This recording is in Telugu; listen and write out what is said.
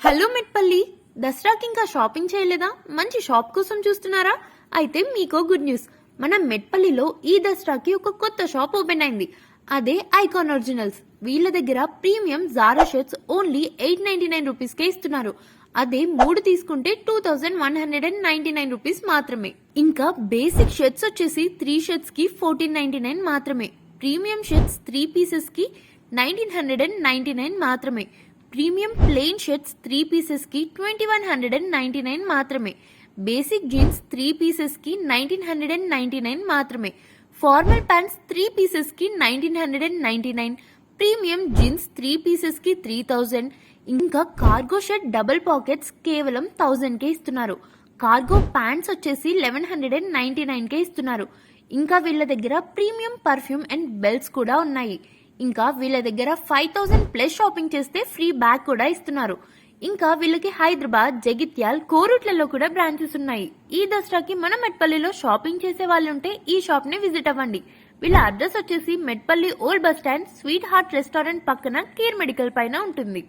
హలో మెట్పల్లి, దసరాకి ఇంకా షాపింగ్ చేయలేదా? మంచి షాప్ కోసం చూస్తున్నారా? అయితే మీకో గుడ్ న్యూస్. మన మెట్పల్లిలో ఈ దసరాకి ఒక కొత్త షాప్ ఓపెన్ అయింది. అదే ఐకాన్ ఒరిజినల్స్. వీళ్ళ దగ్గర premium Zara shirts only 899 rupees కే ఇస్తున్నారు. అదే 3 తీసుకుంటే 2199 రూపీస్ మాత్రమే. ఇంకా బేసిక్ షర్ట్స్ వచ్చేసి 3 షర్ట్స్ కి 1499 మాత్రమే. ప్రీమియం షర్ట్స్ 3 పీసెస్ కి 1999 మాత్రమే. ప్రీమియం ప్లెయిన్ షర్ట్స్ 3 పీసెస్ కి 2199 మాత్రమే. బేసిక్ జీన్స్ 3 పీసెస్ కి 1999 మాత్రమే. ఫార్మల్ ప్యాంట్స్ 3 పీసెస్ కి 1999. ప్రీమియం జీన్స్ 3 పీసెస్ కి 3000. ఇంకా కార్గో షర్ట్ డబుల్ పాకెట్స్ కేవలం 1000 కే ఇస్తున్నారు. కార్గో ప్యాంట్స్ వచ్చేసి 1199 కే ఇస్తున్నారు. ఇంకా వీళ్ళ దగ్గర ప్రీమియం పర్ఫ్యూమ్ అండ్ బెల్ట్స్ కూడా ఉన్నాయి. ఇంకా వీళ్ళ దగ్గర 5000 ప్లస్ షాపింగ్ చేస్తే ఫ్రీ బ్యాగ్ కూడా ఇస్తున్నారు. ఇంకా వీళ్ళకి హైదరాబాద్, జగిత్యాల్, కోరుట్లలో కూడా బ్రాంచెస్ ఉన్నాయి. ఈ దసరాకి మన మెట్పల్లిలో షాపింగ్ చేసే వాళ్ళు ఉంటే ఈ షాప్ ని విజిట్ అవ్వండి. వీళ్ళ అడ్రస్ వచ్చేసి Metpalli old bus stand, sweet heart restaurant పక్కన కేర్ మెడికల్ పైన ఉంటుంది.